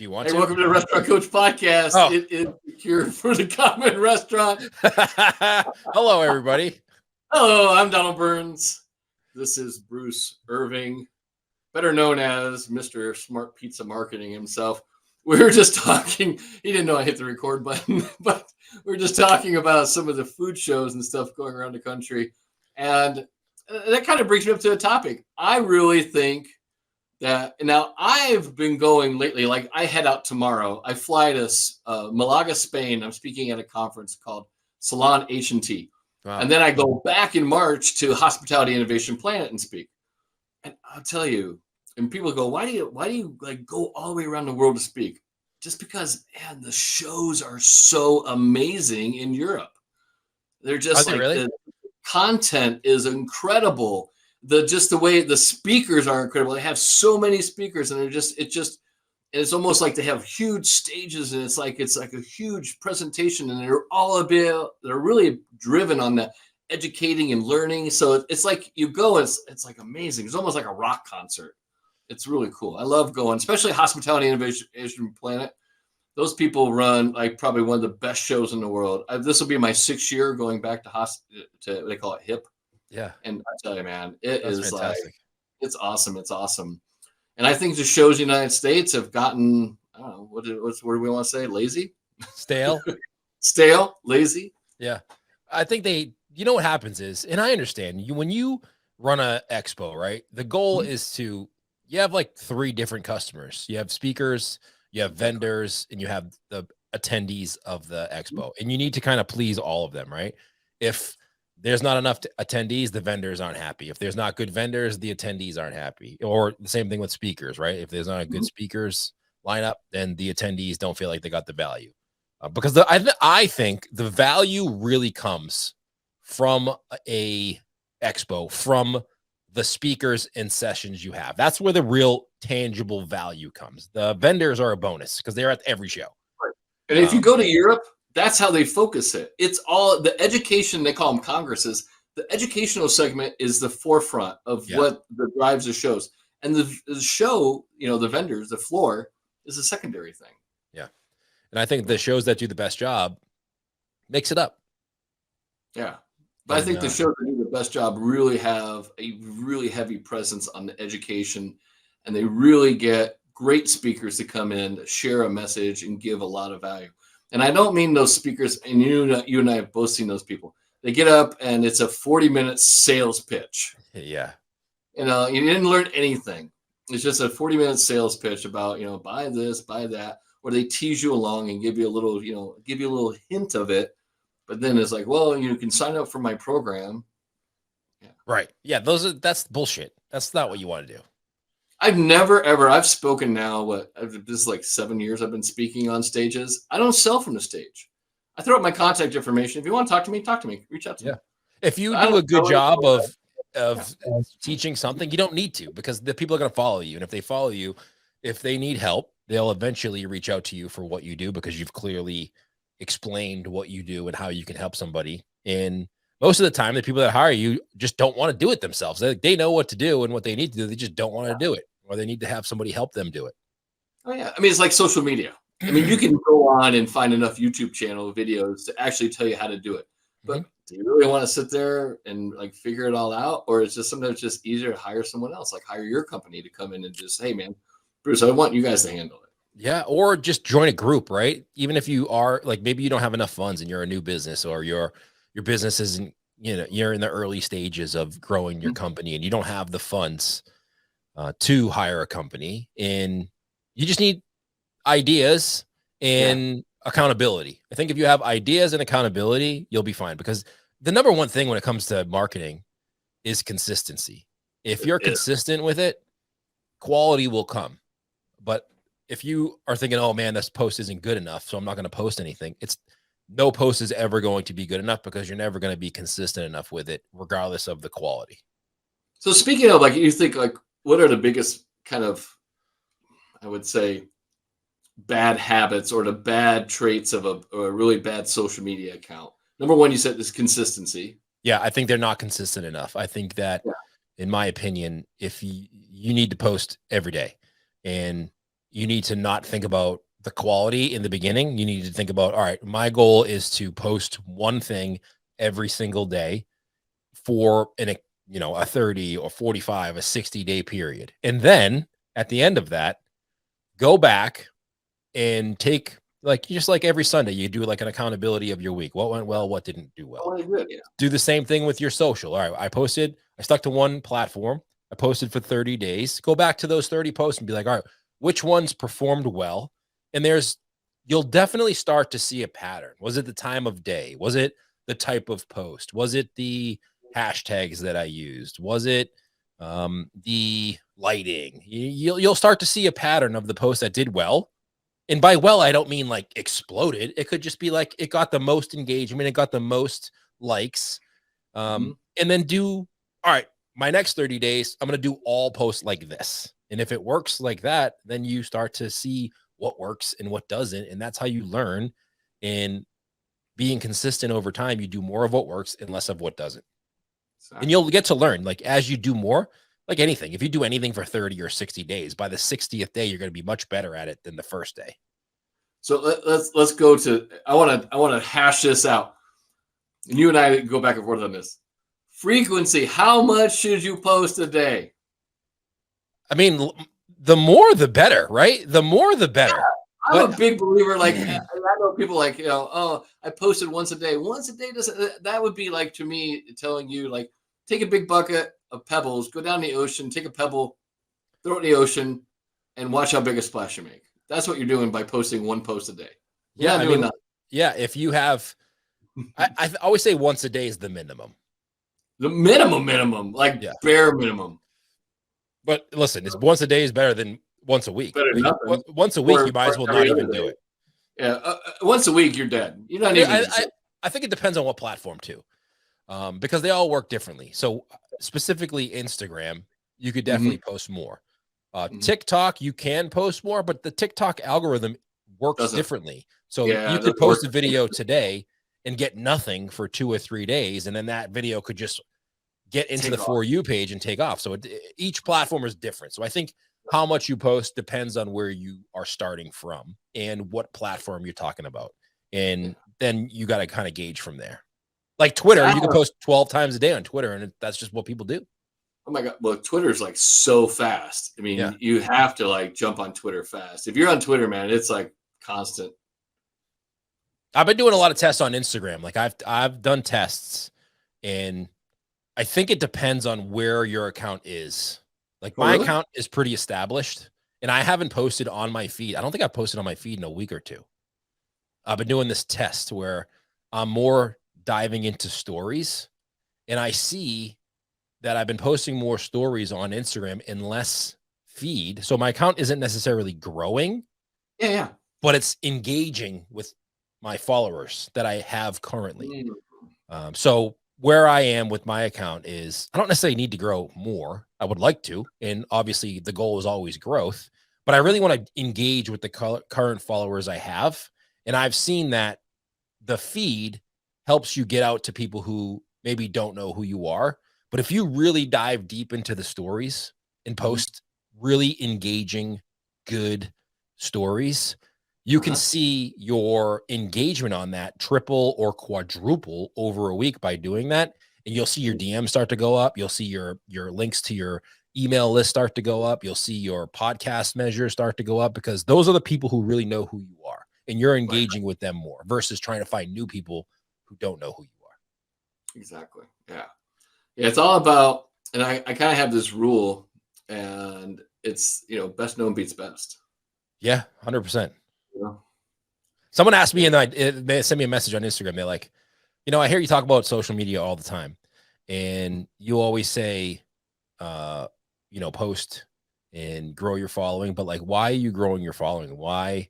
Do you want Hey, to? welcome to the Restaurant Coach Podcast. Oh. It is here for the common restaurant. Hello, everybody. Hello, I'm Donald Burns. This is Bruce Irving, better known as Mr. Smart Pizza Marketing himself. We were just talking. He didn't know I hit the record button, but we were just talking about some of the food shows and stuff going around the country. And that kind of brings me up to a topic. I really think that now I've been going lately, like I head out tomorrow. I fly to Malaga, Spain. I'm speaking at a conference called Salon H&T. Wow. And then I go back in March to Hospitality Innovation Planet and speak. And I'll tell you, and people go, why do you like go all the way around the world to speak? Just because, man, the shows are so amazing in Europe. They're just like really? the content is incredible. The way the speakers are incredible. They have so many speakers, and it's almost like they have huge stages, and it's like a huge presentation, and they're really driven on the educating and learning. So it's like you go, it's like amazing. It's almost like a rock concert. It's really cool. I love going, especially Hospitality Innovation Planet. Those people run like probably one of the best shows in the world. This will be my 6th year going back to they call it HIP. Yeah. And I tell you, man, That's fantastic. like, it's awesome. It's awesome. And I think the shows in the United States have gotten, I don't know, what do we want to say? Lazy? Stale? Stale? Lazy? Yeah. I think you know what happens is, and I understand when you run a expo, right? The goal is you have like 3 different customers. You have speakers, you have vendors, and you have the attendees of the expo. And you need to kind of please all of them, right? If there's not enough attendees, the vendors aren't happy. If there's not good vendors, the attendees aren't happy. Or the same thing with speakers, right? If there's not a good speakers lineup, then the attendees don't feel like they got the value. Because I think the value really comes from a expo, from the speakers and sessions you have. That's where the real tangible value comes. The vendors are a bonus because they're at every show. Right. And if you go to Europe, that's how they focus it. It's all the education, they call them congresses. The educational segment is the forefront of what the drives the shows. And the show, the vendors, the floor is a secondary thing. Yeah. And I think the shows that do the best job mix it up. Yeah. But I think the shows that do the best job really have a really heavy presence on the education, and they really get great speakers to come in, share a message, and give a lot of value. And I don't mean those speakers, and you and I have both seen those people. They get up and it's a 40-minute sales pitch. Yeah. You didn't learn anything. It's just a 40-minute sales pitch about, buy this, buy that, or they tease you along and give you a little hint of it. But then it's like, well, you can sign up for my program. Yeah. Right. Yeah. That's bullshit. That's not what you want to do. I've spoken now, this is like 7 years I've been speaking on stages. I don't sell from the stage. I throw up my contact information. If you want to talk to me, reach out to me. If you do a good job of teaching something, you don't need to, because the people are going to follow you. And if they follow you, if they need help, they'll eventually reach out to you for what you do, because you've clearly explained what you do and how you can help somebody. And most of the time, the people that hire you just don't want to do it themselves. They know what to do and what they need to do. They just don't want to do it, or they need to have somebody help them do it. Oh, yeah. I mean, it's like social media. I mean, you can go on and find enough YouTube channel videos to actually tell you how to do it. But do you really want to sit there and like figure it all out? Or it's just sometimes just easier to hire someone else, like hire your company to come in and just, hey, man, Bruce, I want you guys to handle it. Yeah. Or just join a group, right? Even if you are like, maybe you don't have enough funds and you're a new business, or your business isn't, you're in the early stages of growing your company and you don't have the funds to hire a company, and you just need ideas and accountability. I think if you have ideas and accountability, you'll be fine, because the number one thing when it comes to marketing is consistency. If you're consistent with it, quality will come. But if you are thinking, oh man, this post isn't good enough, so I'm not going to post anything, no post is ever going to be good enough, because you're never going to be consistent enough with it, regardless of the quality. So speaking of, like, you think, like, what are the biggest kind of, I would say, bad habits or the bad traits of a really bad social media account? Number one, you said is consistency. Yeah, I think they're not consistent enough. I think that, in my opinion, if you need to post every day, and you need to not think about the quality in the beginning. You need to think about, all right, my goal is to post one thing every single day for a 30 or 45, a 60-day period. And then at the end of that, go back and take just like every Sunday, you do like an accountability of your week. What went well? What didn't do well? Do the same thing with your social. All right, I stuck to one platform. I posted for 30 days. Go back to those 30 posts and be like, all right, which ones performed well? And you'll definitely start to see a pattern. Was it the time of day? Was it the type of post? Was it the hashtags that I used? Was it the lighting? You'll start to see a pattern of the post that did well. And by well, I don't mean like exploded. It could just be like it got the most engagement, it got the most likes. And then all right, my next 30 days, I'm going to do all posts like this. And if it works like that, then you start to see what works and what doesn't. And that's how you learn. And being consistent over time, you do more of what works and less of what doesn't. Exactly. And you'll get to learn, like as you do more, like anything, if you do anything for 30 or 60 days, by the 60th day, you're going to be much better at it than the first day. So let's go to, I want to hash this out. And you and I go back and forth on this. Frequency, how much should you post a day? I mean, the more the better, right? The more the better. Yeah, I'm a big believer. Like I know people like, oh, I posted once a day. Once a day doesn't, that would be like to me telling you like, take a big bucket of pebbles, go down the ocean, take a pebble, throw it in the ocean, and watch how big a splash you make. That's what you're doing by posting one post a day. Yeah, if you have, I always say once a day is the minimum. The minimum, like bare minimum. But listen, it's once a day is better than once a week. Better than nothing. Once a week, you might as well not even do it. Yeah, once a week, you're dead. You're not even. I think it depends on what platform too. Because they all work differently. So specifically Instagram, you could definitely post more. TikTok, you can post more, but the TikTok algorithm works differently. So you could post a video today and get nothing for 2 or 3 days. And then that video could just get into the For You page and take off. So each platform is different. So I think how much you post depends on where you are starting from and what platform you're talking about. And then you got to kind of gauge from there. Like Twitter, you can post 12 times a day on Twitter, and that's just what people do. Oh my God. Well, Twitter's like so fast. I mean, you have to like jump on Twitter fast. If you're on Twitter, man, it's like constant. I've been doing a lot of tests on Instagram. Like I've done tests, and I think it depends on where your account is. Like my account is pretty established, and I haven't posted on my feed. I don't think I've posted on my feed in a week or two. I've been doing this test where I'm more diving into stories, and I see that I've been posting more stories on Instagram and less feed. So my account isn't necessarily growing. Yeah. But it's engaging with my followers that I have currently. So where I am with my account is I don't necessarily need to grow more. I would like to. And obviously the goal is always growth, but I really want to engage with the current followers I have. And I've seen that the feed helps you get out to people who maybe don't know who you are. But if you really dive deep into the stories and post really engaging, good stories, you can see your engagement on that triple or quadruple over a week by doing that. And you'll see your DMs start to go up. You'll see your links to your email list start to go up. You'll see your podcast measures start to go up, because those are the people who really know who you are, and you're engaging with them more versus trying to find new people who don't know who you are. Exactly. Yeah. It's all about, and I kind of have this rule, and it's, best known beats best. Yeah. 100%. Yeah. Someone asked me, and they sent me a message on Instagram. They're like, I hear you talk about social media all the time, and you always say, post and grow your following, but like, why are you growing your following? What's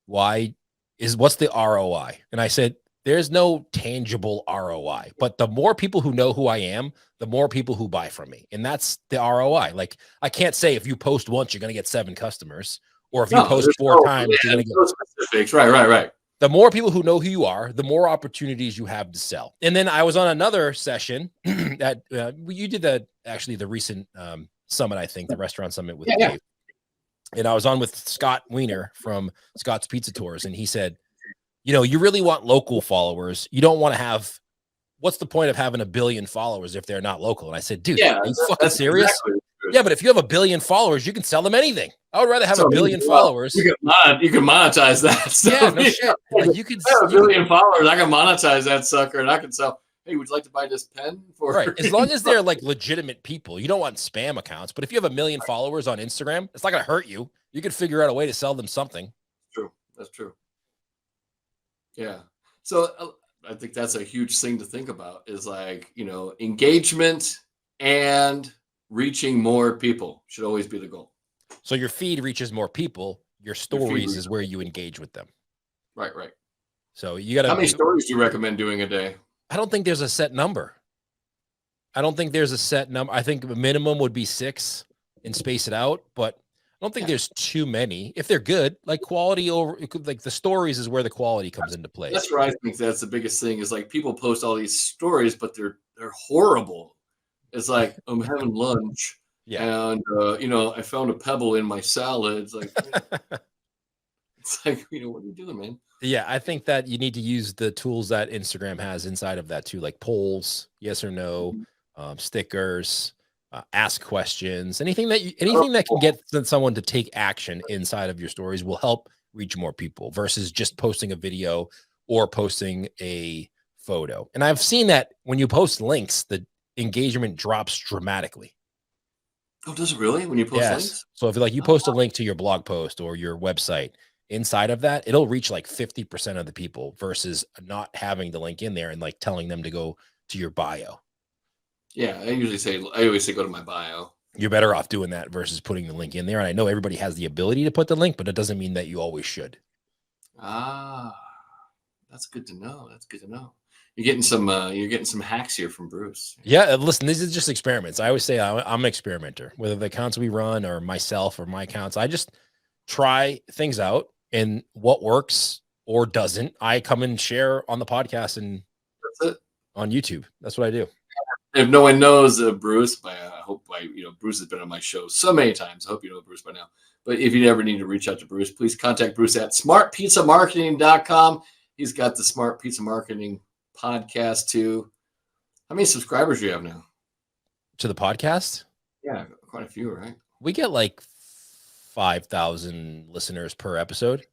the ROI? And I said, there's no tangible ROI, but the more people who know who I am, the more people who buy from me. And that's the ROI. Like, I can't say if you post once, you're going to get 7 customers, or if you post 4 times, you're going to get specifics. Right. The more people who know who you are, the more opportunities you have to sell. And then I was on another session that you did the recent summit, I think the restaurant summit with Dave. And I was on with Scott Wiener from Scott's Pizza Tours, and he said, you really want local followers. You don't want to have. What's the point of having 1 billion followers if they're not local? And I said, dude, are you fucking serious? Exactly. Yeah, but if you have 1 billion followers, you can sell them anything. I would rather have 1 billion followers. You can monetize that. So, yeah, no shit. Like you could have 1 billion followers. I can monetize that sucker, and I can sell. Hey, would you like to buy this pen? Right. As long as they're like legitimate people, you don't want spam accounts. But if you have 1 million followers on Instagram, it's not going to hurt you. You could figure out a way to sell them something. True. That's true. Yeah. So I think that's a huge thing to think about is like, engagement and reaching more people should always be the goal. So your feed reaches more people. Your stories is where you engage with them. Right. So you got to. How many stories do you recommend doing a day? I don't think there's a set number. I think the minimum would be 6 and space it out, but I don't think there's too many. If they're good, like quality over, like the stories is where the quality comes into play. That's where I think that's the biggest thing is like people post all these stories, but they're horrible. It's like I'm having lunch, and I found a pebble in my salad. It's like, what are you doing, man? Yeah, I think that you need to use the tools that Instagram has inside of that too, like polls, yes or no, stickers, ask questions, anything that can get someone to take action inside of your stories will help reach more people versus just posting a video or posting a photo. And I've seen that when you post links, the engagement drops dramatically. Oh, does it really? When you post links? So if you post a link to your blog post or your website, inside of that, it'll reach like 50% of the people versus not having the link in there and like telling them to go to your bio. Yeah, I always say go to my bio. You're better off doing that versus putting the link in there. And I know everybody has the ability to put the link, but it doesn't mean that you always should. That's good to know. You're getting some hacks here from Bruce. Yeah, listen, these are just experiments. I always say I'm an experimenter, whether the accounts we run or myself or my accounts. I just try things out. And what works or doesn't, I come and share on the podcast and that's it on YouTube. That's what I do. If no one knows Bruce, I hope Bruce has been on my show so many times. I hope you know Bruce by now. But if you ever need to reach out to Bruce, please contact Bruce at smartpizzamarketing.com. He's got the Smart Pizza Marketing podcast too. How many subscribers do you have now? To the podcast? Yeah, quite a few, right? We get like 5,000 listeners per episode.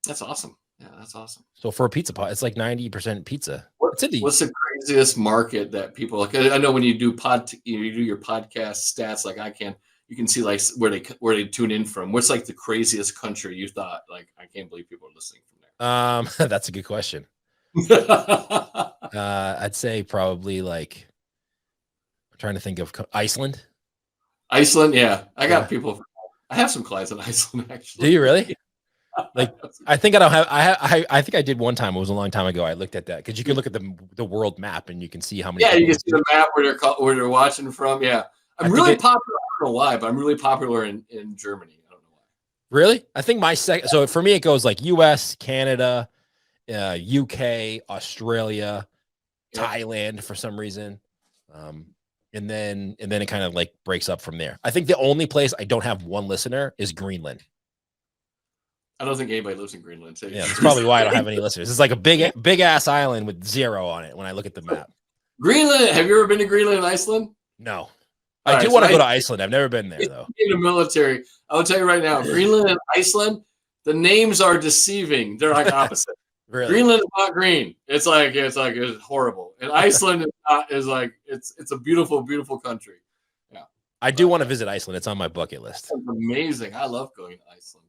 That's awesome. Yeah, that's awesome. So for a pizza pod, it's like 90% pizza. What's the craziest market that people like? I know when you do you do your podcast stats like I can, you can see like where they tune in from. What's like the craziest country you thought like I can't believe people are listening from there? That's a good question. I'd say probably like I'm trying to think of Iceland. Iceland, yeah. I got people. I have some clients in Iceland, actually. Do you really? Like, I think I don't have. I think I did one time. It was a long time ago. I looked at that because you can look at the world map and you can see how many. Yeah, you can see the map where they're watching from. Yeah, I'm really popular. I don't know why, but I'm really popular in Germany. I don't know why. Really? I think my second. So for me, it goes like U.S., Canada, UK, Australia, Thailand for some reason. And then it kind of like breaks up from there. I think the only place I don't have one listener is Greenland. I don't think anybody lives in Greenland. Yeah, that's probably why I don't have any listeners. It's like a big ass island with 0 on it when I look at the map. Greenland. Have you ever been to Greenland and Iceland? No. I do want to go to Iceland. I've never been there though. In the military, I will tell you right now, Greenland and Iceland, the names are deceiving. They're like opposite. Really? Greenland is not green. It's horrible. And Iceland is it's a beautiful, beautiful country. Yeah. I do want to visit Iceland. It's on my bucket list. It's amazing. I love going to Iceland.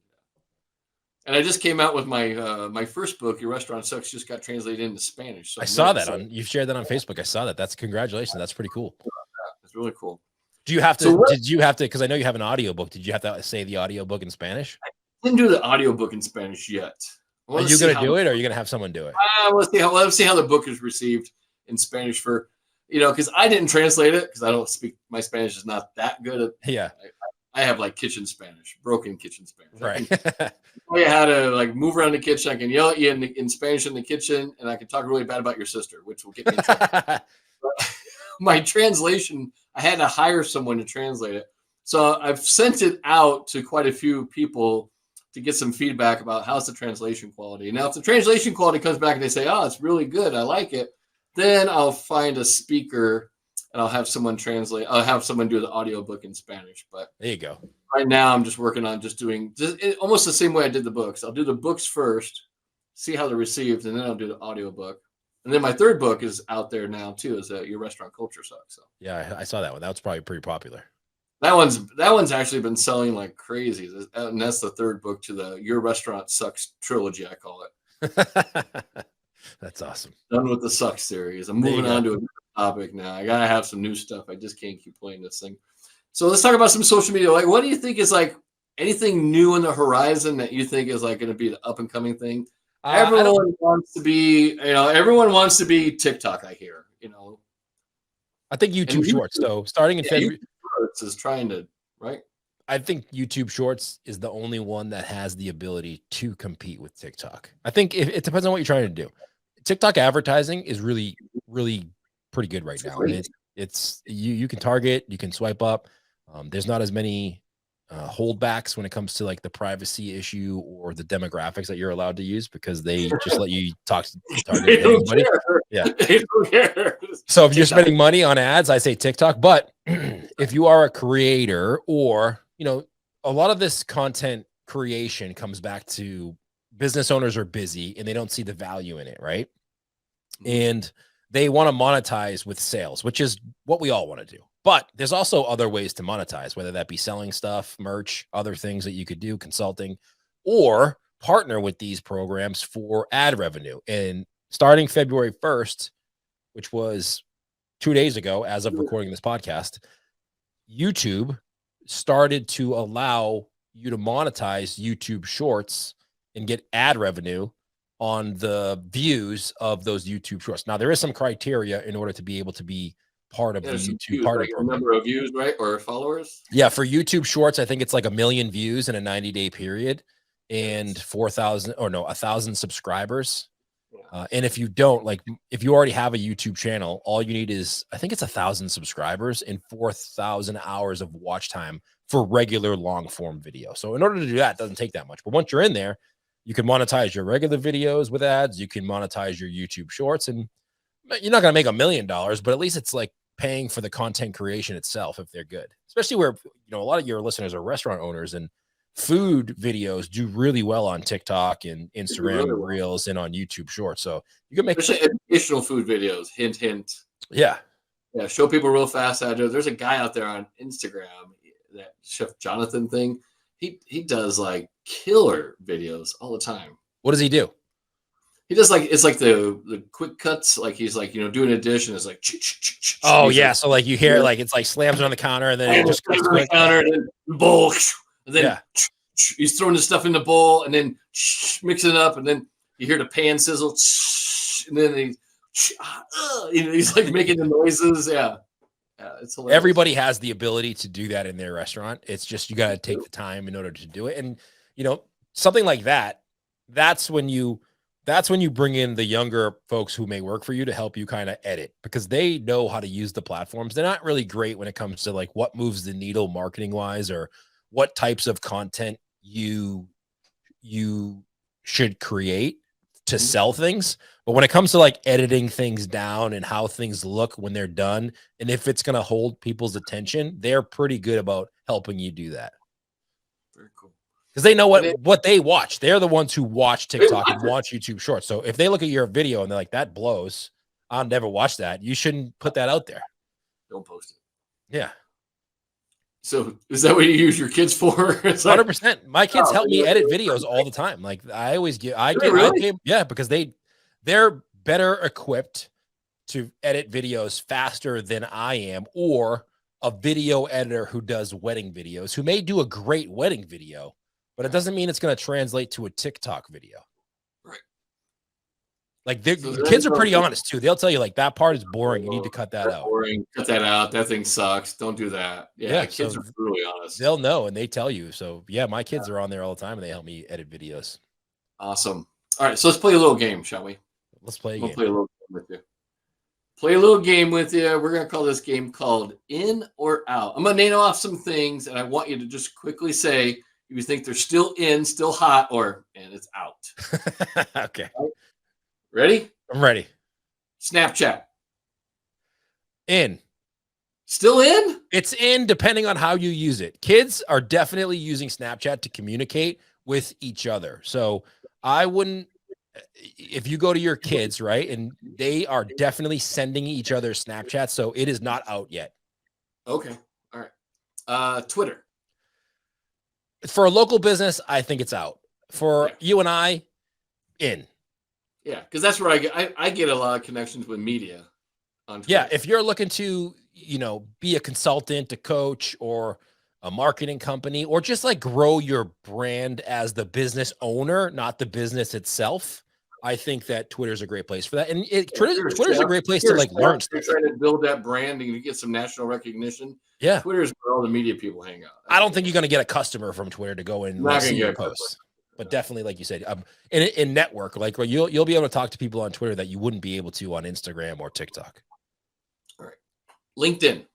And I just came out with my my first book, Your Restaurant Sucks, just got translated into Spanish. So I saw that you shared that on Facebook. I saw that. That's congratulations. That's pretty cool. It's really cool. Do you have to, did you have to, because I know you have an audiobook. Did you have to say the audiobook in Spanish? I didn't do the audiobook in Spanish yet. Are you going to do it or are you going to have someone do it? Let's see how the book is received in Spanish for, because I didn't translate it because I don't speak, my Spanish is not that good. Yeah. I have like kitchen Spanish, broken kitchen Spanish. Right. I tell you how to like move around the kitchen. I can yell at you in Spanish in the kitchen, and I can talk really bad about your sister, which will get me in trouble. My translation, I had to hire someone to translate it. So I've sent it out to quite a few people to get some feedback about how's the translation quality. Now, if the translation quality comes back and they say, "Oh, it's really good, I like it," then I'll find a speaker and I'll have someone translate. I'll have someone do the audiobook in Spanish. But There you go. right now, I'm just working on doing almost the same way I did the books. I'll do the books first, see how they're received, and then I'll do the audiobook. And then my third book is out there now too. Is Your Restaurant Culture Sucks. So Yeah, I saw that one. That was probably pretty popular. that one's actually been selling like crazy, and that's the third book to the Your Restaurant Sucks trilogy, I call it. That's awesome. Done with the Sucks series. I'm moving on to a different topic now. I gotta have some new stuff. I just can't keep playing this thing. So let's talk about some social media. Like, what do you think is like anything new on the horizon that you think is like going to be the up and coming thing? Everyone wants to be, everyone wants to be TikTok. I hear, I think YouTube Shorts. So starting in February, Shorts is trying to, right? I think YouTube Shorts is the only one that has the ability to compete with TikTok. I think it depends on what you're trying to do. TikTok advertising is really, really pretty good right now. And it's you can target, you can swipe up. There's not as many holdbacks when it comes to like the privacy issue or the demographics that you're allowed to use, because they just let you target anybody. Yeah. They don't care. So if you're spending money on ads, I say TikTok. But if you are a creator, or a lot of this content creation comes back to business owners are busy and they don't see the value in it, right? And they want to monetize with sales, which is what we all want to do. But there's also other ways to monetize, whether that be selling stuff, merch, other things that you could do, consulting, or partner with these programs for ad revenue. And starting February 1st, which was 2 days ago, as of recording this podcast, YouTube started to allow you to monetize YouTube Shorts and get ad revenue on the views of those YouTube Shorts. Now, there is some criteria in order to be able to be part of the YouTube partner program. Number of views, right? Or followers? Yeah, for YouTube Shorts, I think it's like 1 million views in a 90-day period and 1,000 subscribers. And if you don't, if you already have a YouTube channel, all you need is, I think it's 1,000 subscribers and 4,000 hours of watch time for regular long form video. So in order to do that, it doesn't take that much. But once you're in there, you can monetize your regular videos with ads. You can monetize your YouTube Shorts, and you're not going to make $1 million, but at least it's like paying for the content creation itself if they're good, especially where, a lot of your listeners are restaurant owners, and food videos do really well on TikTok and Instagram Reels and on YouTube Shorts. So you can make educational food videos. Hint, hint. Yeah. Yeah. Show people real fast. There's a guy out there on Instagram, that Chef Jonathan thing. He does like killer videos all the time. What does he do? He does it's like the quick cuts. Like he's like, doing a dish and it's like, oh yeah. So like you hear like, it's like slams on the counter and then it just cuts on the counter and then the bowl. And then he's throwing the stuff in the bowl and then mixing it up. And then you hear the pan sizzle. And then he's like making the noises. Yeah. Yeah, it's hilarious. Everybody has the ability to do that in their restaurant. It's just, you got to take the time in order to do it. And, something like that, that's when you bring in the younger folks who may work for you to help you kind of edit, because they know how to use the platforms. They're not really great when it comes to like what moves the needle marketing wise, or what types of content you should create to sell things. But when it comes to like editing things down and how things look when they're done, and if it's going to hold people's attention, they're pretty good about helping you do that. Very cool. Because they know what they watch. They're the ones who watch TikTok and watch YouTube Shorts. So if they look at your video and they're like, that blows, I'll never watch that, you shouldn't put that out there. Don't post it. Yeah. So is that what you use your kids for? 100%. My kids help me edit videos all the time. Like I always because they're better equipped to edit videos faster than I am, or a video editor who does wedding videos, who may do a great wedding video, but it doesn't mean it's going to translate to a TikTok video. Right. Like kids are pretty honest too. They'll tell you like, that part is boring. You need to cut that out. Boring. Cut that out. That thing sucks. Don't do that. Yeah, kids are really honest. They'll know and they tell you. So yeah, my kids are on there all the time and they help me edit videos. Awesome. All right, so let's play a little game, shall we? Let's play a game. Play a little game with you. play a little game with you. We're gonna call this game called In or Out. I'm gonna name off some things, and I want you to just quickly say if you think they're still in, still hot, or and it's out. Okay. Ready? I'm ready. Snapchat. In. Still in? It's in depending on how you use it. Kids are definitely using Snapchat to communicate with each other. So I wouldn't, if you go to your kids, right, and they are definitely sending each other Snapchat, so it is not out yet. Okay. All right. Twitter. For a local business, I think it's out. For Yeah. you and I, in. Yeah, because that's where I get a lot of connections with media on Twitter. Yeah, if you're looking to, be a consultant, a coach, or a marketing company, or just like grow your brand as the business owner, not the business itself, I think that Twitter's a great place for that. And Twitter's a great place to like learn You're stuff. trying to build that brand and you get some national recognition. Yeah. Twitter's where all the media people hang out. I don't think you're going to get a customer from Twitter to go and like, see your posts. But definitely, like you said, in network, like you'll be able to talk to people on Twitter that you wouldn't be able to on Instagram or TikTok. All right. LinkedIn.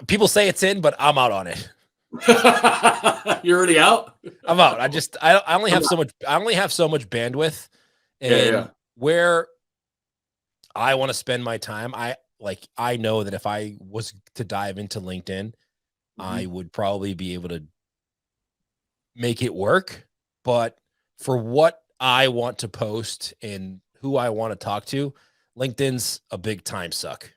People say it's in, but I'm out on it. You're already out? I'm out. I only have so much. I only have so much bandwidth, and where I want to spend my time. I know that if I was to dive into LinkedIn, I would probably be able to make it work. But for what I want to post and who I want to talk to, LinkedIn's a big time suck.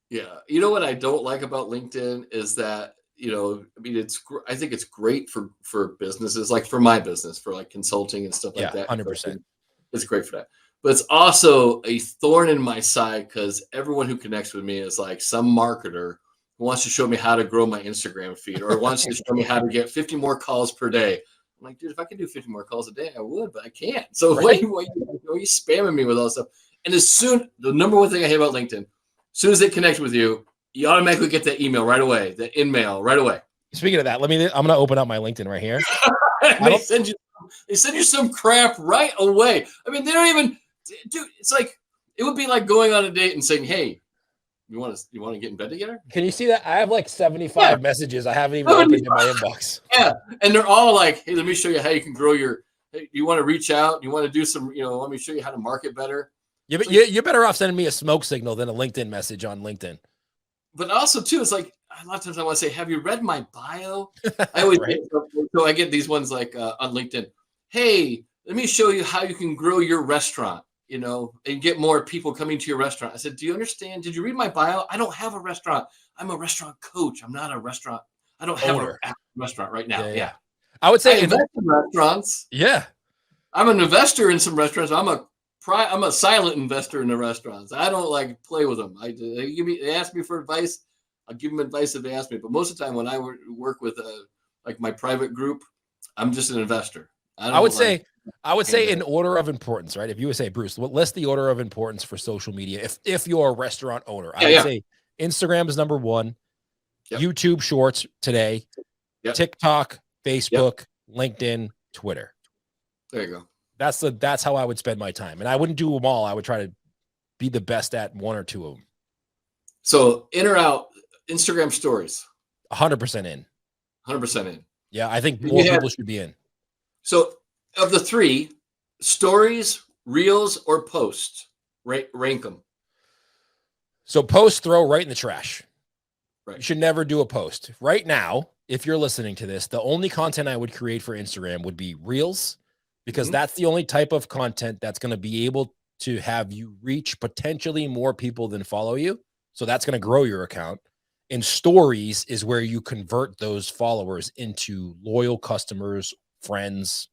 Yeah. You know what I don't like about LinkedIn is that, I think it's great for businesses, like for my business, for like consulting and stuff like that. 100%. It's great for that. But it's also a thorn in my side because everyone who connects with me is like some marketer who wants to show me how to grow my Instagram feed or wants to show me how to get 50 more calls per day. I'm like, dude, if I could do 50 more calls a day, I would, but I can't. So why are you spamming me with all this stuff? And the number one thing I hate about LinkedIn, as soon as they connect with you, you automatically get that email right away, the in-mail right away. Speaking of that, I'm going to open up my LinkedIn right here. They send you some crap right away. I mean, they don't even, dude, it's like, it would be like going on a date and saying, hey, you want to get in bed together? Can you see that? I have like 75 messages I haven't even opened in my inbox. Yeah. And they're all like, hey, let me show you how you can grow hey, you want to reach out? You want to do some, let me show you how to market better. You're better off sending me a smoke signal than a LinkedIn message on LinkedIn. But also too, it's like a lot of times I want to say, have you read my bio? I always so I get these ones like on LinkedIn. Hey, let me show you how you can grow your restaurant, and get more people coming to your restaurant. I said, do you understand? Did you read my bio? I don't have a restaurant. I'm a restaurant coach. I'm not a restaurant. I don't have a restaurant right now. Yeah. I would say I invest in restaurants. Yeah. I'm an investor in some restaurants. I'm a silent investor in the restaurants. I don't like play with them. They ask me for advice. I'll give them advice if they ask me. But most of the time when I work with like my private group, I'm just an investor. I would say in order of importance, right? If you would say, Bruce, list the order of importance for social media. If you're a restaurant owner, I would say Instagram is number one, YouTube Shorts today, TikTok, Facebook, LinkedIn, Twitter. There you go. That's how I would spend my time. And I wouldn't do them all. I would try to be the best at one or two of them. So in or out, Instagram stories. 100% in. 100% in. Yeah, I think more people should be in. So of the three, stories, reels, or posts, rank them. So post, throw right in the trash. Right. You should never do a post. Right now, if you're listening to this, the only content I would create for Instagram would be reels, because that's the only type of content that's going to be able to have you reach potentially more people than follow you. So that's going to grow your account. And stories is where you convert those followers into loyal customers, friends,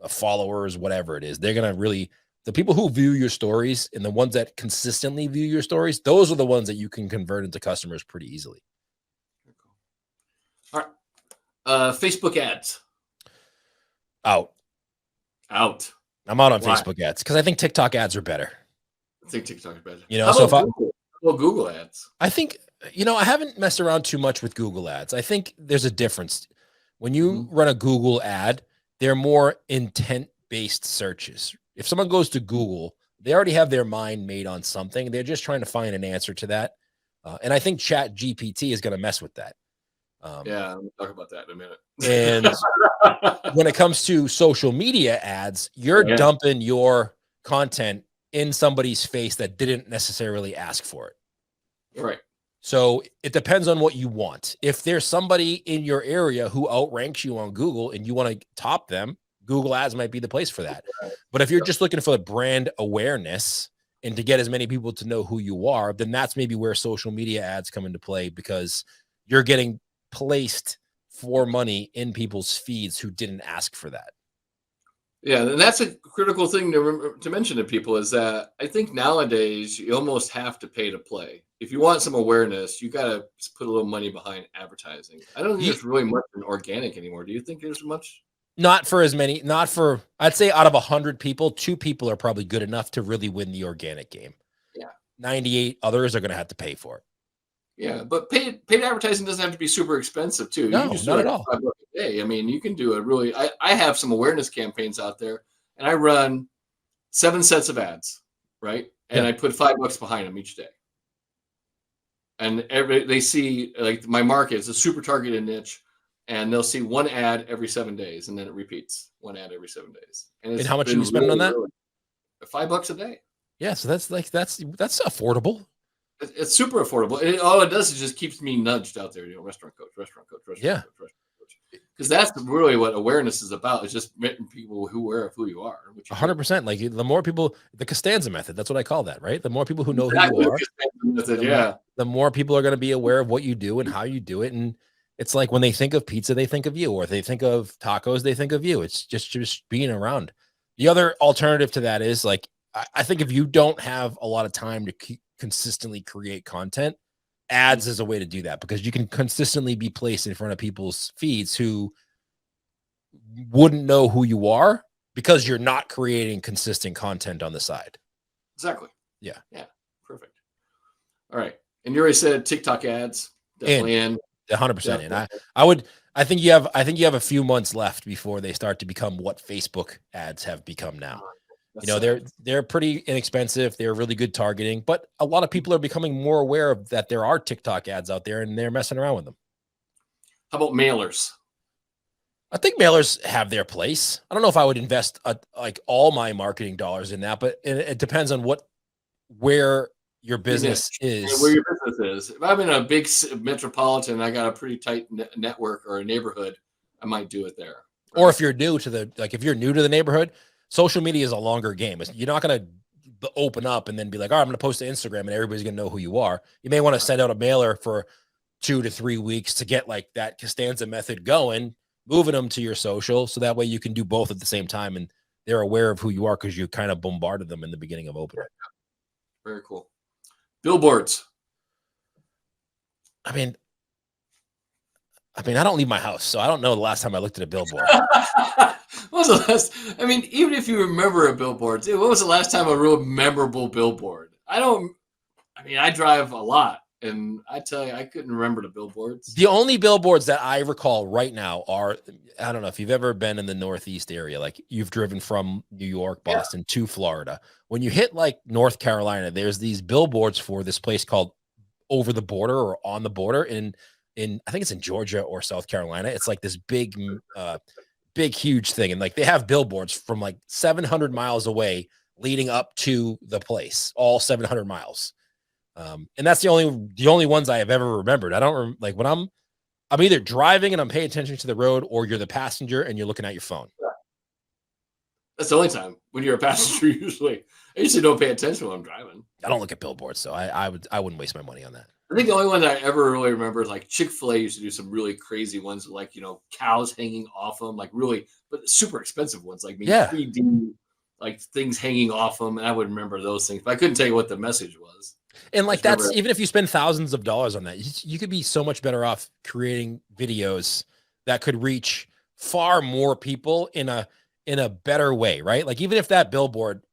followers, whatever it is. They're going to the people who view your stories and the ones that consistently view your stories, those are the ones that you can convert into customers pretty easily. All right. Facebook ads. Out. I'm out on Facebook ads because I think TikTok ads are better. I think TikTok is better. So Google ads. I think, I haven't messed around too much with Google ads. I think there's a difference. When you run a Google ad, they're more intent-based searches. if someone goes to Google, they already have their mind made on something. They're just trying to find an answer to that. And I think Chat GPT is going to mess with that. Yeah, we'll talk about that in a minute. And when it comes to social media ads, you're dumping your content in somebody's face that didn't necessarily ask for it. Right. So it depends on what you want. If there's somebody in your area who outranks you on Google and you want to top them, Google Ads might be the place for that. But if you're just looking for the brand awareness and to get as many people to know who you are, then that's maybe where social media ads come into play, because you're getting placed for money in people's feeds who didn't ask for that. Yeah, and that's a critical thing to mention to people, is that I think nowadays you almost have to pay to play. If you want some awareness, you got to put a little money behind advertising. I don't think there's really much in organic anymore. Do you think there's much? Not for as many, not for, I'd say out of 100 people, 2 people are probably good enough to really win the organic game. Yeah. 98 others are going to have to pay for it. Yeah, but paid advertising doesn't have to be super expensive too. No, You can just not do at like all. $5 a day. I mean, you can do a really. I have some awareness campaigns out there, and I run 7 sets of ads, right? And I put $5 behind them each day. And they see, like, my market is a super targeted niche, and they'll see one ad every 7 days, and then it repeats one ad every 7 days. And how much are you spending on that? $5 a day. Yeah, so that's affordable. It's super affordable. And all it does is just keeps me nudged out there, restaurant coach, restaurant coach, restaurant coach. Because that's really what awareness is about. It's just making people aware of who you are. 100%. Like, the more people, the Costanza method, that's what I call that, right? The more people who know who you are, the more people are going to be aware of what you do and how you do it. And it's like when they think of pizza, they think of you, or if they think of tacos, they think of you. It's just being around. The other alternative to that is, like, I think if you don't have a lot of time to consistently create content, ads is a way to do that, because you can consistently be placed in front of people's feeds who wouldn't know who you are because you're not creating consistent content on the side. Exactly. Yeah. Perfect. All right. And you already said TikTok ads. Definitely in. 100% in. I think you have a few months left before they start to become what Facebook ads have become now. They're pretty inexpensive. They're really good targeting, but a lot of people are becoming more aware of that there are TikTok ads out there, and they're messing around with them. How about mailers? I think mailers have their place. I don't know if I would invest like all my marketing dollars in that, but it depends on where your business is. Where your business is. If I'm in a big metropolitan, I got a pretty tight network or a neighborhood, I might do it there. Right? Or if you're new to the neighborhood, social media is a longer game. You're not going to open up and then be like, all right, I'm going to post to Instagram and everybody's going to know who you are. You may want to send out a mailer for 2 to 3 weeks to get like that Costanza method going, moving them to your social. So that way you can do both at the same time and they're aware of who you are, because you kind of bombarded them in the beginning of opening. Very cool. Billboards. I mean, I don't leave my house, so I don't know the last time I looked at a billboard. What was the last? I mean, even if you remember a billboard, what was the last time a real memorable billboard? I drive a lot, and I tell you, I couldn't remember the billboards. The only billboards that I recall right now are, I don't know if you've ever been in the Northeast area, like you've driven from New York, Boston to Florida. When you hit like North Carolina, there's these billboards for this place called Over the Border or On the Border in I think it's in Georgia or South Carolina. It's like this big, huge thing. And like they have billboards from like 700 miles away leading up to the place, all 700 miles. And that's the only ones I have ever remembered. I don't like when I'm either driving and I'm paying attention to the road, or you're the passenger and you're looking at your phone. That's the only time when you're a passenger. I usually don't pay attention when I'm driving. I don't look at billboards, so I wouldn't waste my money on that. I think the only one that I ever really remember is like Chick-fil-A used to do some really crazy ones, like, cows hanging off them, like really, but super expensive ones, like 3D, like things hanging off them. And I would remember those things, but I couldn't tell you what the message was. And like even if you spend thousands of dollars on that, you could be so much better off creating videos that could reach far more people in a better way, right? Like even if that billboard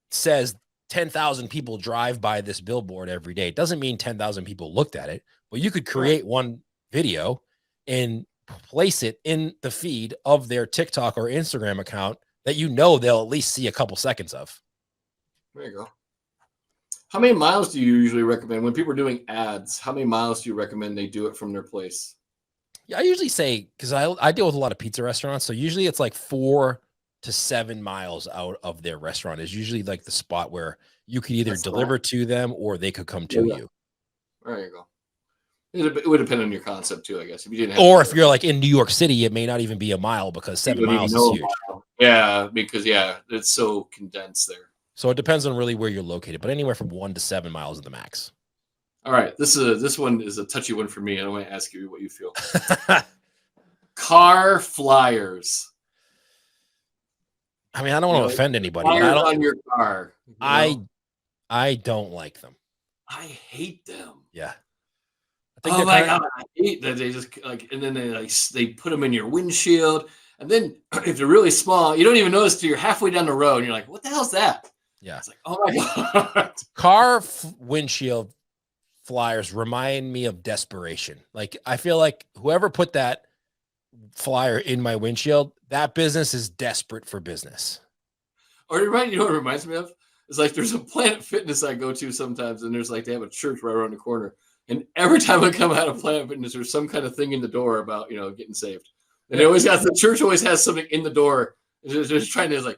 says 10,000 people drive by this billboard every day, it doesn't mean 10,000 people looked at it, but you could create one video and place it in the feed of their TikTok or Instagram account that they'll at least see a couple seconds of. There you go. How many miles do you usually recommend when people are doing ads? How many miles do you recommend they do it from their place? Yeah, I usually say, because I deal with a lot of pizza restaurants, so usually it's like 4 to 7 miles out of their restaurant is usually like the spot where you could either deliver to them or they could come to you. There you go. It would depend on your concept too, I guess. If you didn't have, or if you're like in New York City, it may not even be a mile because 7 miles is huge. Yeah, because it's so condensed there. So it depends on really where you're located, but anywhere from 1 to 7 miles is the max. All right, this one is a touchy one for me. I want to ask you what you feel. Car flyers. I mean, I don't want to offend anybody. Flyers on your car. I don't like them. I hate them. Yeah. Oh my God, I hate that they just like, and then they put them in your windshield, and then if they're really small, you don't even notice till you're halfway down the road, and you're like, "What the hell's that?" Yeah. It's like, oh my God. Car windshield flyers remind me of desperation. Like I feel like whoever put that flyer in my windshield, that business is desperate for business. Or you know what it reminds me of? It's like there's a Planet Fitness I go to sometimes, and there's like they have a church right around the corner. And every time I come out of Planet Fitness, there's some kind of thing in the door about, getting saved. And the church always has something in the door. They're just trying to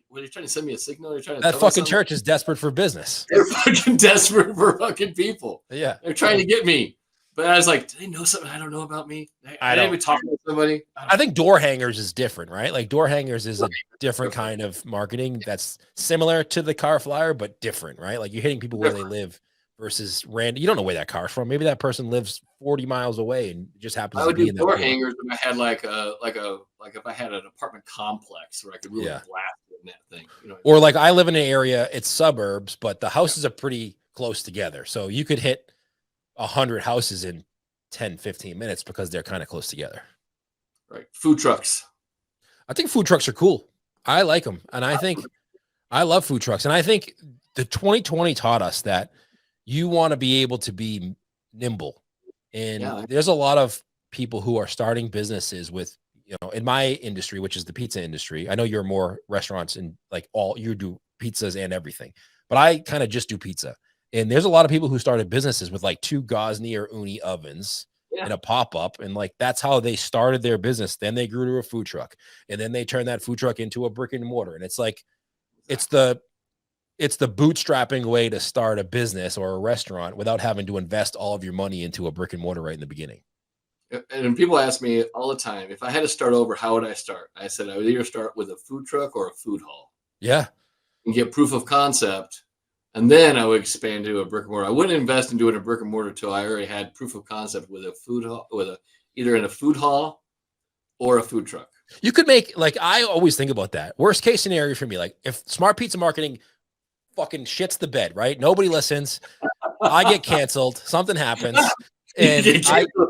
what are you trying to send me a signal? They're trying to that fucking church is desperate for business. They're fucking desperate for fucking people. Yeah. They're trying to get me. But I was like, do they know something I don't know about me? I didn't even talk to somebody. I think door hangers is different, right? Like door hangers is a different kind of marketing that's similar to the car flyer, but different, right? Like you're hitting people where they live versus random. You don't know where that car's from. Maybe that person lives 40 miles away and just happens to be in that door hangers if I had like if I had an apartment complex where I could really blast in that thing. Or like I live in an area, it's suburbs, but the houses are pretty close together. So you could hit 100 houses in 10, 15 minutes because they're kind of close together. Right. Food trucks. I think food trucks are cool. I like them. And I think I love food trucks. And I think the 2020 taught us that you want to be able to be nimble. And there's a lot of people who are starting businesses with, in my industry, which is the pizza industry. I know you're more restaurants and like you do pizzas and everything, but I kind of just do pizza. And there's a lot of people who started businesses with like 2 Gosney or Uni ovens and a pop-up. And like, that's how they started their business. Then they grew to a food truck and then they turned that food truck into a brick and mortar. And it's like, it's the bootstrapping way to start a business or a restaurant without having to invest all of your money into a brick and mortar right in the beginning. And people ask me all the time, if I had to start over, how would I start? I said, I would either start with a food truck or a food hall. Yeah. And get proof of concept. And then I would expand to a brick and mortar. I wouldn't invest in doing a brick and mortar till I already had proof of concept with a food hall, either in a food hall or a food truck. You could make, like, I always think about that. Worst case scenario for me, like if Smart Pizza Marketing fucking shits the bed, right? Nobody listens. I get canceled. Something happens. And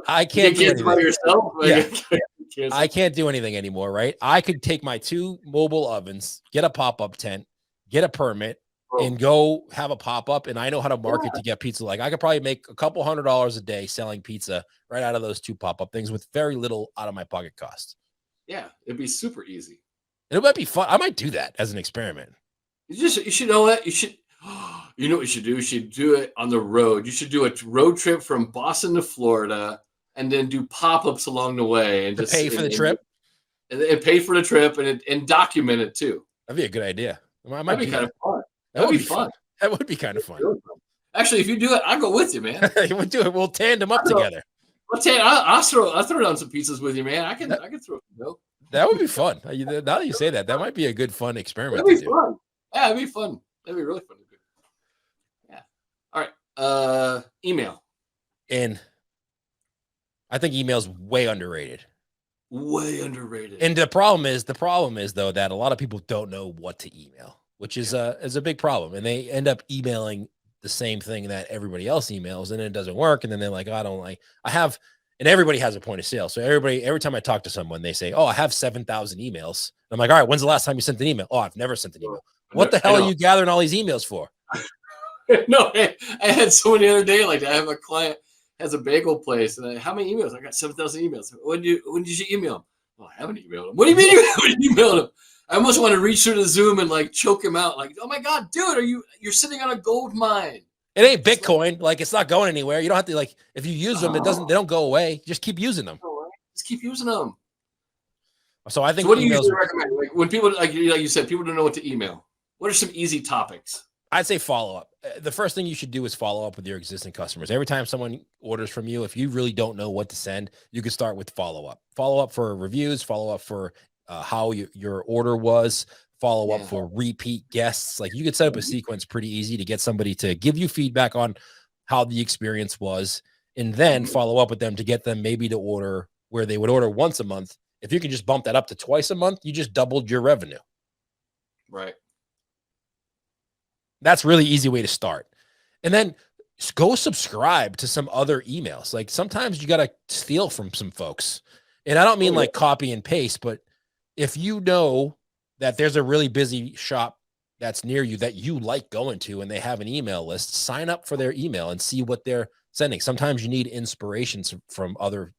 I can't do anything. By yourself? Yeah. I can't do anything anymore, right? I could take my 2 mobile ovens, get a pop-up tent, get a permit, and go have a pop-up, and I know how to market to get pizza. Like I could probably make a couple $100 a day selling pizza right out of those 2 pop-up things with very little out of my pocket cost. Yeah, it'd be super easy. And it might be fun. I might do that as an experiment. You should know what? You know what you should do? You should do it on the road. You should do a road trip from Boston to Florida and then do pop-ups along the way and just pay for the trip. And pay for the trip and document it too. That'd be a good idea. That'd be kind of fun. That would be fun. That would be kind of fun. Actually, if you do it, I'll go with you, man. We'll do it. We'll tandem up together. I'll throw down some pizzas with you, man. I can throw some. That would be fun. Now that you say that, that might be a good fun experiment. That'd be fun. Yeah, it'd be fun. That'd be really fun to do. Yeah. All right. Email. And I think email's way underrated. Way underrated. And the problem is though that a lot of people don't know what to email, which is a big problem, and they end up emailing the same thing that everybody else emails, and it doesn't work. And then they're like, and everybody has a point of sale. So every time I talk to someone, they say, "Oh, I have 7,000 emails." I'm like, "All right, when's the last time you sent an email?" "Oh, I've never sent an email." What the hell are you gathering all these emails for? No, I had someone the other day like that. I have a client has a bagel place, and how many emails? I got 7,000 emails. When did you email them? Oh, I haven't emailed him. What do you mean you haven't emailed him? I almost want to reach through the Zoom and like choke him out. Like, oh my God, dude, you're sitting on a gold mine. It ain't Bitcoin. Like, it's not going anywhere. You don't have to, like, if you use them, they don't go away. Just keep using them. Just keep using them. So I think what do you usually recommend? Like when people, like you said, people don't know what to email. What are some easy topics? I'd say follow up. The first thing you should do is follow up with your existing customers. Every time someone orders from you, if you really don't know what to send, you can start with follow up. Follow up for reviews, follow up for how your order was, follow up for repeat guests. Like, you could set up a sequence pretty easy to get somebody to give you feedback on how the experience was, and then follow up with them to get them maybe to order where they would order once a month. If you can just bump that up to twice a month, you just doubled your revenue. Right. That's really easy way to start. And then go subscribe to some other emails. Like, sometimes you got to steal from some folks. And I don't mean like copy and paste, but if you know that there's a really busy shop that's near you that you like going to and they have an email list, sign up for their email and see what they're sending. Sometimes you need inspirations from other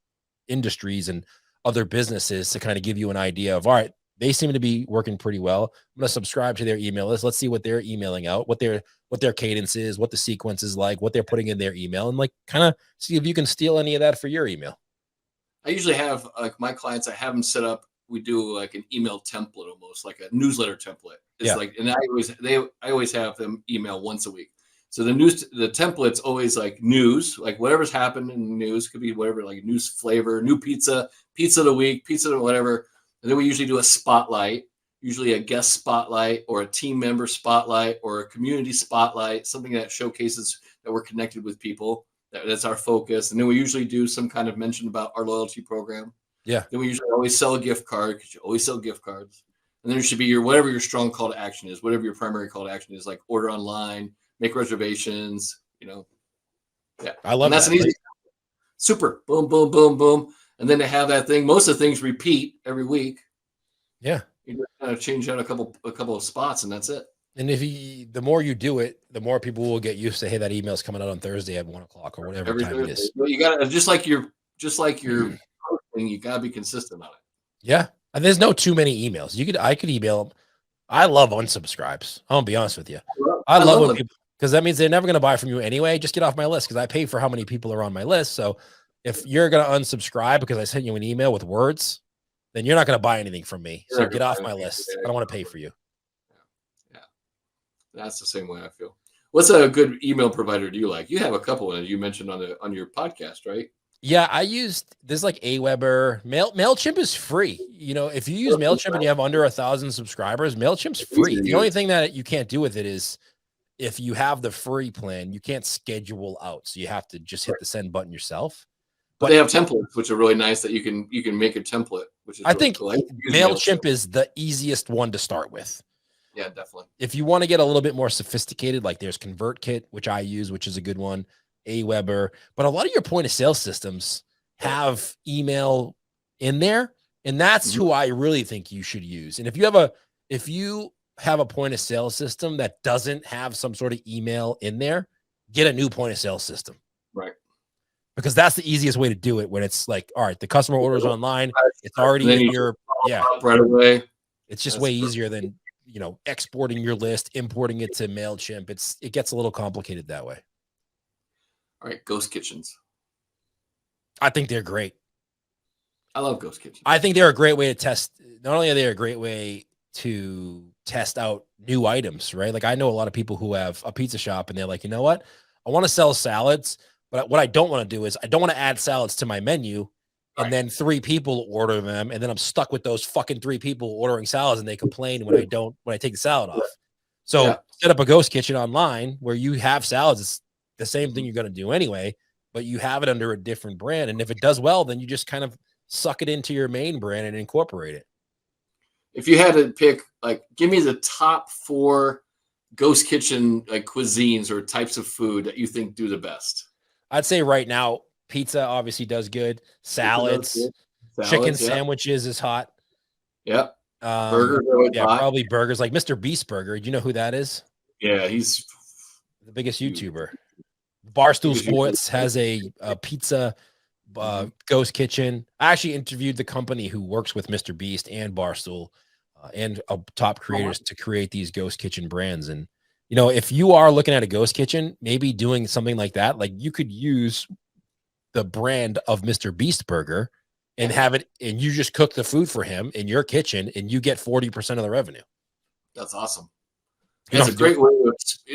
industries and other businesses to kind of give you an idea of, all right, they seem to be working pretty well. I'm going to subscribe to their email list. Let's see what they're emailing out, what their cadence is, what the sequence is like, what they're putting in their email, and like kind of see if you can steal any of that for your email. I usually have like my clients, I have them set up. We do like an email template, almost like a newsletter template. It's like, and I always have them email once a week. So the template's always like news, like whatever's happened in the news, could be whatever, like news flavor, new pizza of the week, pizza of whatever. And then we usually do a spotlight, usually a guest spotlight or a team member spotlight or a community spotlight, something that showcases that we're connected with people. That's our focus. And then we usually do some kind of mention about our loyalty program. Yeah. Then we usually always sell a gift card, because you always sell gift cards. And then there should be whatever your strong call to action is, whatever your primary call to action is, like order online, make reservations, Yeah. I love that. That's an easy, super, boom, boom, boom, boom. And then to have that thing, most of the things repeat every week. Yeah. You just kind of change out a couple of spots, and that's it. And the more you do it, the more people will get used to, hey, that email's coming out on Thursday at 1:00 or whatever time it is. Well, you got to, just like your posting, you got to be consistent on it. Yeah. And there's no too many emails. I could email them. I love unsubscribes. I'm gonna be honest with you. I love when people, because that means they're never going to buy from you anyway. Just get off my list, because I pay for how many people are on my list. So if you're going to unsubscribe because I sent you an email with words, then you're not going to buy anything from me. So get off my list. I don't want to pay for you. Yeah. That's the same way I feel. What's a good email provider do you like? You have a couple that you mentioned on your podcast, right? Yeah, there's like Aweber. MailChimp is free. If you use MailChimp and you have under 1,000 subscribers, MailChimp's free. The only thing that you can't do with it is, if you have the free plan, you can't schedule out. So you have to just hit the send button yourself. But they have templates, which are really nice, that you can make a template, which is I think cool. MailChimp is the easiest one to start with. Yeah, definitely. If you want to get a little bit more sophisticated, like there's ConvertKit, which I use, which is a good one, Aweber, but a lot of your point of sale systems have email in there, and that's who I really think you should use. And if you have a point of sale system that doesn't have some sort of email in there, get a new point of sale system. Right. Because that's the easiest way to do it, when it's like, all right, the customer orders online, it's already in your, right away. It's just way easier than, exporting your list, importing it to MailChimp. It gets a little complicated that way. All right. Ghost kitchens. I think they're great. I love ghost kitchens. I think they're a great way to test. Not only are they a great way to test out new items, right? Like, I know a lot of people who have a pizza shop and they're like, you know what? I want to sell salads, but what I don't want to do is I don't want to add salads to my menu, and then 3 people order them, and then I'm stuck with those fucking 3 people ordering salads, and they complain when I take the salad off. So set up a ghost kitchen online where you have salads. It's the same thing you're going to do anyway, but you have it under a different brand. And if it does well, then you just kind of suck it into your main brand and incorporate it. If you had to pick, like, give me the top 4 ghost kitchen like cuisines or types of food that you think do the best. I'd say right now, pizza obviously does good. Salads, chicken sandwiches is hot. Yeah. Burgers. Hot. Probably burgers, like Mr. Beast Burger. Do you know who that is? Yeah, he's the biggest YouTuber. Barstool Sports has a pizza Ghost Kitchen. I actually interviewed the company who works with Mr. Beast and Barstool and top creators to create these Ghost Kitchen brands. And, you know, if you are looking at a Ghost Kitchen, maybe doing something like that, like you could use the brand of Mr. Beast Burger and have it, and you just cook the food for him in your kitchen and you get 40% of the revenue. That's awesome. It's a great way,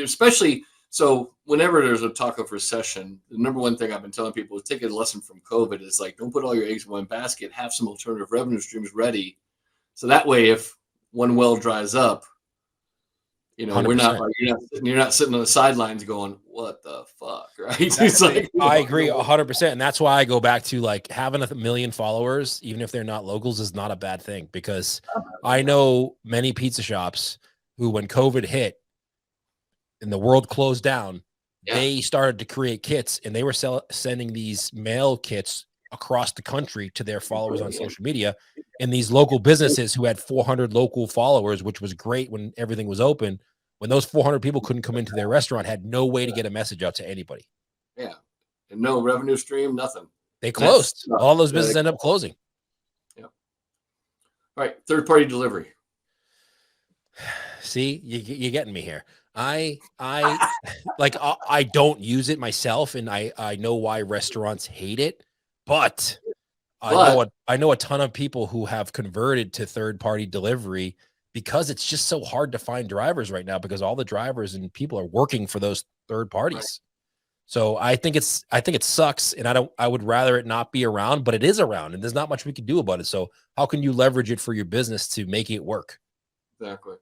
especially so whenever there's a talk of recession, the number one thing I've been telling people is take a lesson from COVID is like, don't put all your eggs in one basket, have some alternative revenue streams ready. So that way, if one well dries up, you know, 100%. You're not sitting on the sidelines going, what the fuck, right? It's like, I agree 100%. And that's why I go back to like having 1 million followers, even if they're not locals, is not a bad thing, because I know many pizza shops who, when COVID hit and the world closed down, they started to create kits, and they were sending these mail kits across the country to their followers on social media. And these local businesses who had 400 local followers, which was great when everything was open, when those 400 people couldn't come into their restaurant, had no way to get a message out to anybody. Yeah. And no revenue stream, nothing. They closed. All those businesses end up closing. Yeah. All right. Third-party delivery. See, you're getting me here. I don't use it myself, and I know why restaurants hate it, but I know a ton of people who have converted to third-party delivery because it's just so hard to find drivers right now, because all the drivers and people are working for those third parties. Right. So I think it sucks, and I would rather it not be around, but it is around, and there's not much we can do about it. So how can you leverage it for your business to make it work? Exactly.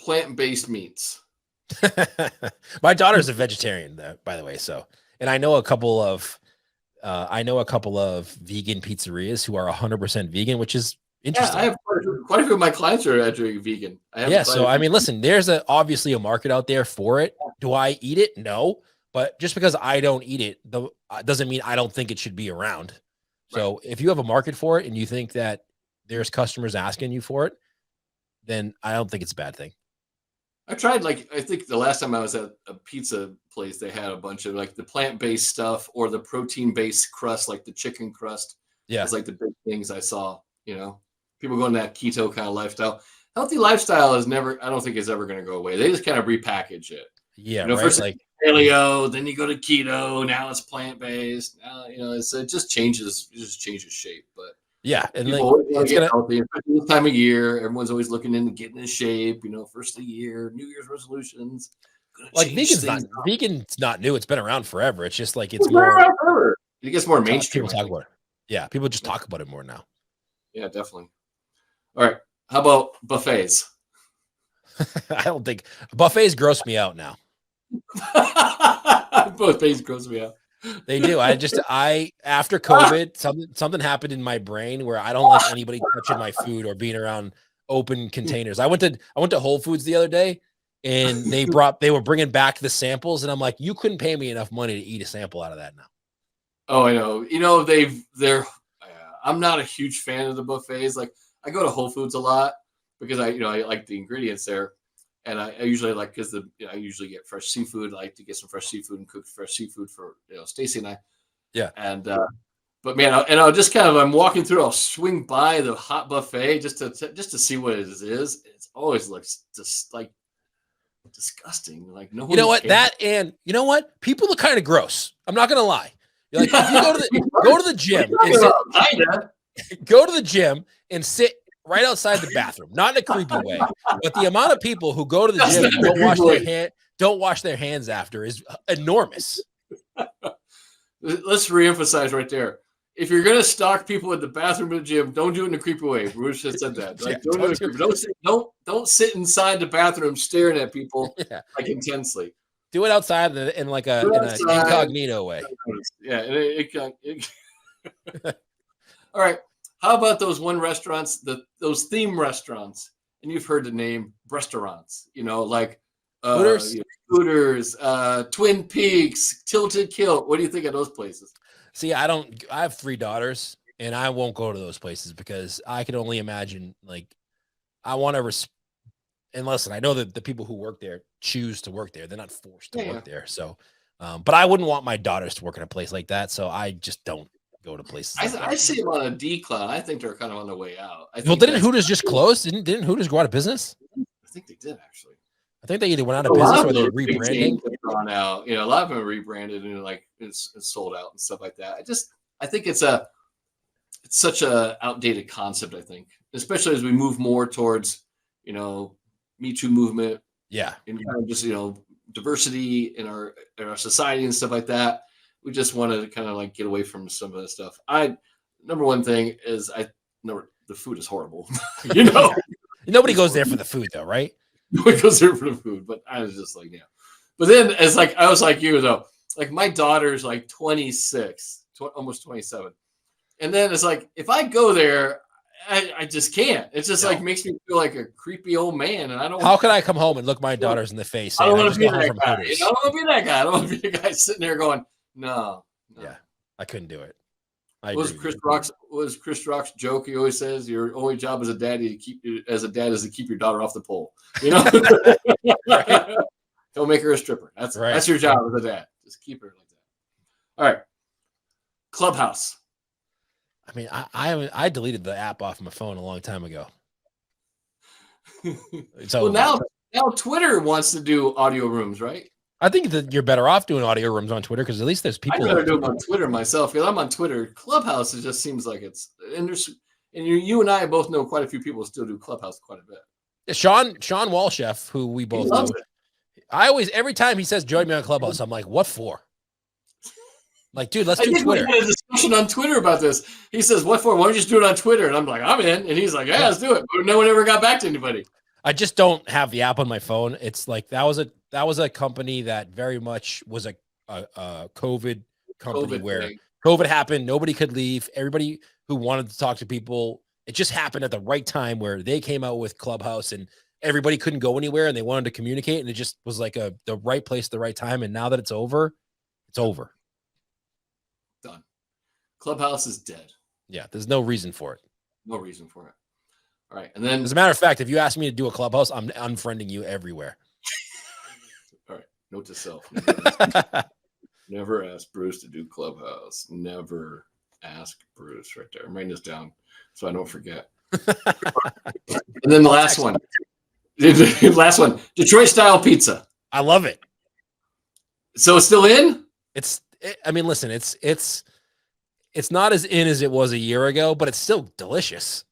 Plant-based meats. My daughter's a vegetarian, by the way. So, and I know a couple of vegan pizzerias who are 100% vegan, which is interesting. Yeah, I have quite a few of my clients are actually vegan. So I mean, listen, there's obviously a market out there for it. Do I eat it? No, but just because I don't eat it, doesn't mean I don't think it should be around. So if you have a market for it and you think that there's customers asking you for it, then I don't think it's a bad thing. I tried, I think the last time I was at a pizza place, they had a bunch of like the plant-based stuff or the protein-based crust, like the chicken crust. Yeah. It's like the big things I saw, you know, people going that keto kind of lifestyle. Healthy lifestyle is I don't think it's ever going to go away. They just kind of repackage it. Yeah. You know, first like paleo, then you go to keto, now it's plant-based. Now, you know, it just changes shape, but yeah, and it's gonna healthy. This time of year, everyone's always looking into getting in shape. You know, first of the year, New Year's resolutions. Like vegan's not new. It's been around forever. It's just like it's more. It gets more mainstream. People talk about it. Yeah, people just talk about it more now. Yeah, definitely. All right, how about buffets? I don't think buffets gross me out now. Buffets gross me out. They do. After COVID, something happened in my brain where I don't like anybody touching my food or being around open containers. I went to Whole Foods the other day, and they were bringing back the samples, and I'm like, you couldn't pay me enough money to eat a sample out of that now. Oh, I know. You know, I'm not a huge fan of the buffets. Like, I go to Whole Foods a lot because I like the ingredients there. And I usually because I usually get fresh seafood. I like to get some fresh seafood and cook fresh seafood for Stacy and I. Yeah. And but man, I'll just I'm walking through. I'll swing by the hot buffet just to see what it is. It always looks just like disgusting. Like no. You know what? And you know what? People are kind of gross. I'm not gonna lie. You're like, if you go to the gym, go to the gym and sit right outside the bathroom, not in a creepy way, but the amount of people who go to the gym and don't wash their hands after is enormous. Let's reemphasize right there. If you're gonna stalk people at the bathroom of the gym, don't do it in a creepy way. Bruce just said that. Like, don't sit inside the bathroom staring at people like intensely. Do it outside in like in an incognito way. Yeah. All right. How about those restaurants, those theme restaurants? And you've heard the name restaurants, you know, like Hooters, Twin Peaks, Tilted Kilt. What do you think of those places? See, I have 3 daughters, and I won't go to those places because I can only imagine, like, I want to and listen, I know that the people who work there choose to work there. They're not forced to work there. So But I wouldn't want my daughters to work in a place like that, so I just don't go to places like that. I see them on a decline. I think they're kind of on the way out. I Well, think didn't that's Hooters just close? Didn't Hooters go out of business? I think they did actually. I think they either went out of A lot business of or they're those big rebranding. chains have gone out. You know, a lot of them are rebranded and like it's sold out and stuff like that. I think it's such a outdated concept. I think, especially as we move more towards, you know, Me Too movement Yeah. and kind of just, you know, diversity in our society and stuff like that. We just want to kind of like get away from some of this stuff. Number one thing is the food is horrible. You know, Nobody goes there for the food though, right? Nobody goes there for the food, but I was just like, yeah. But then it's like I was like you though. Like my daughter's like 26, almost 27. And then it's like if I go there, I just can't. It's just like makes me feel like a creepy old man. And I don't How can I come home and look my daughters in the face? I don't want to be got home that from guy. Hooters? You know, I don't want to be that guy. I don't want to be the guy sitting there going, no. Yeah, I couldn't do it. What was Chris Rock's joke? He always says, "Your only job as a dad is to keep your daughter off the pole." You know, don't make her a stripper. That's your job as a dad. Just keep her like that. All right, Clubhouse. I mean, I deleted the app off my phone a long time ago. So now Twitter wants to do audio rooms, right? I think that you're better off doing audio rooms on Twitter because at least there's people. I'd rather do them on Twitter myself because I'm on Twitter. Clubhouse, it just seems like it's and you and I both know quite a few people still do Clubhouse quite a bit. Sean Walchef, who we both know. Every time he says join me on Clubhouse, I'm like, what for? Like, dude, let's do Twitter. We had a discussion on Twitter about this. He says, what for? Why don't you just do it on Twitter? And I'm like, I'm in. And he's like, yeah, let's do it. But no one ever got back to anybody. I just don't have the app on my phone. It's like that was a company that very much was a COVID company where COVID happened. Nobody could leave. Everybody who wanted to talk to people, it just happened at the right time where they came out with Clubhouse and everybody couldn't go anywhere and they wanted to communicate. And it just was like the right place, the right time. And now that it's over, it's over. Done. Clubhouse is dead. Yeah. There's no reason for it. No reason for it. All right. And then as a matter of fact, if you ask me to do a Clubhouse, I'm unfriending you everywhere. All right. Note to self. Never ask Bruce to do Clubhouse. Never ask Bruce right there. I'm writing this down so I don't forget. And then the last one. Detroit style pizza. I love it. So it's still in? I mean, listen, it's not as in as it was a year ago, but it's still delicious.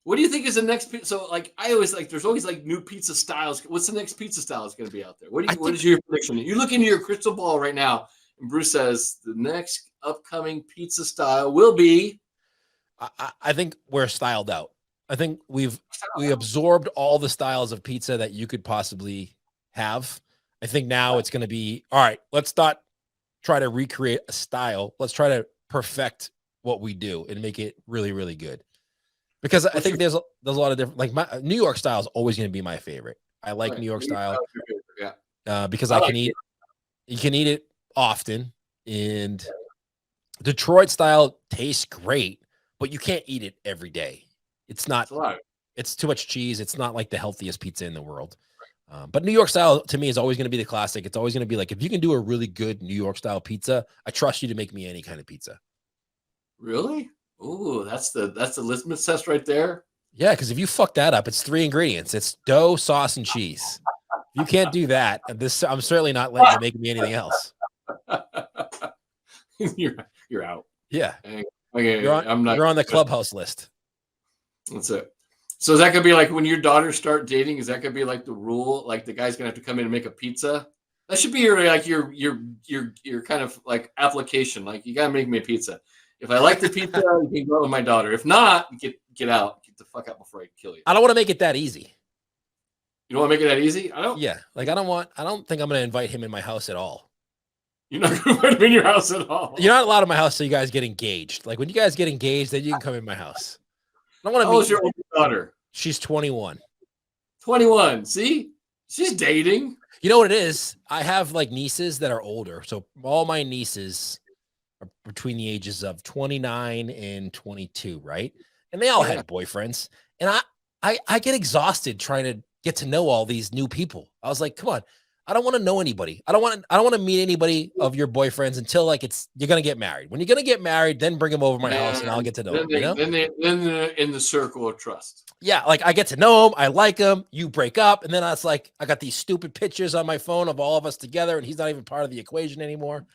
What do you think is the next? So, like, I always like. There's always like new pizza styles. What's the next pizza style that's going to be out there? What is your prediction? You look into your crystal ball right now, and Bruce says the next upcoming pizza style will be. I think we're styled out. I think we absorbed all the styles of pizza that you could possibly have. I think now it's going to be all right. Let's not try to recreate a style. Let's try to perfect what we do and make it really, really good. Because I think there's a lot of different, like my New York style is always going to be my favorite. I like New York style because you can eat it often, and Detroit style tastes great, but you can't eat it every day. It's too much cheese. It's not like the healthiest pizza in the world. But New York style to me is always going to be the classic. It's always going to be like, if you can do a really good New York style pizza, I trust you to make me any kind of pizza. Really? Ooh, that's the litmus test right there. Yeah, because if you fuck that up, it's 3 ingredients. It's dough, sauce, and cheese. You can't do that. I'm certainly not letting you make me anything else. You're out. Yeah. Okay, you're on the Clubhouse list. That's it. So is that gonna be like when your daughters start dating? Is that gonna be like the rule? Like the guy's gonna have to come in and make a pizza? That should be your kind of like application. Like you gotta make me a pizza. If I like the pizza, you can go with my daughter. If not, get out. Get the fuck out before I kill you. I don't want to make it that easy. You don't want to make it that easy? I don't. Yeah, like I don't think I'm gonna invite him in my house at all. You're not gonna invite him in your house at all. You're not allowed in my house till you guys get engaged. Like when you guys get engaged, then you can come in my house. I don't want to meet. How old's your older daughter? She's 21. 21. See? She's dating. You know what it is? I have like nieces that are older. So all my nieces are between the ages of 29 and 22, right? And they all had boyfriends. And I get exhausted trying to get to know all these new people. I was like, come on. I don't want to know anybody. I don't want to meet anybody of your boyfriends until like you're gonna get married. When you're gonna get married, then bring them over to my house and I'll get to know them. Then they're in the circle of trust. Yeah, like I get to know them, I like them. You break up, and then I was like, I got these stupid pictures on my phone of all of us together, and he's not even part of the equation anymore.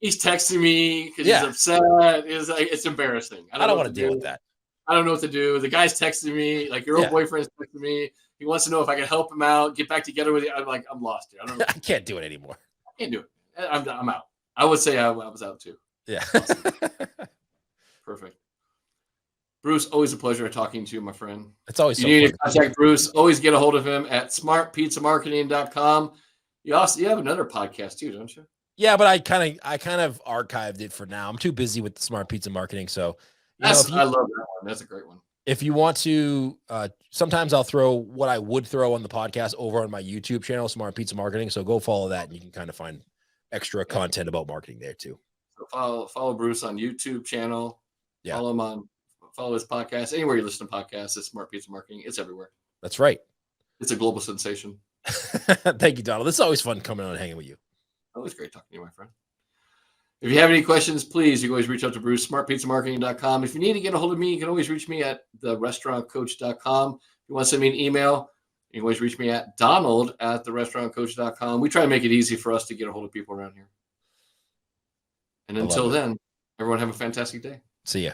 He's texting me because he's upset. It's embarrassing. I don't want to deal with that. I don't know what to do. The guy's texting me, like your old boyfriend's texting me. He wants to know if I can help him out, get back together with you. I'm like, I'm lost here. I don't know. I can't do it anymore. I can't do it. I'm out. I would say I was out too. Yeah. Perfect. Bruce, always a pleasure talking to you, my friend. It's always you need to contact Bruce. Always get a hold of him at smartpizzamarketing.com. You have another podcast too, don't you? Yeah, but I kind of archived it for now. I'm too busy with the Smart Pizza Marketing. So I love that one. That's a great one. If you want to, sometimes I'll throw what I would throw on the podcast over on my YouTube channel, Smart Pizza Marketing. So go follow that, and you can kind of find extra content about marketing there too. So follow Bruce on YouTube channel. Yeah. Follow his podcast. Anywhere you listen to podcasts, it's Smart Pizza Marketing. It's everywhere. That's right. It's a global sensation. Thank you, Donald. This is always fun coming on and hanging with you. Always great talking to you, my friend. If you have any questions, please, you can always reach out to Bruce, smartpizzamarketing.com. If you need to get a hold of me, you can always reach me at therestaurantcoach.com. If you want to send me an email, you can always reach me at donald@therestaurantcoach.com. We try to make it easy for us to get a hold of people around here. And until then, everyone have a fantastic day. See ya.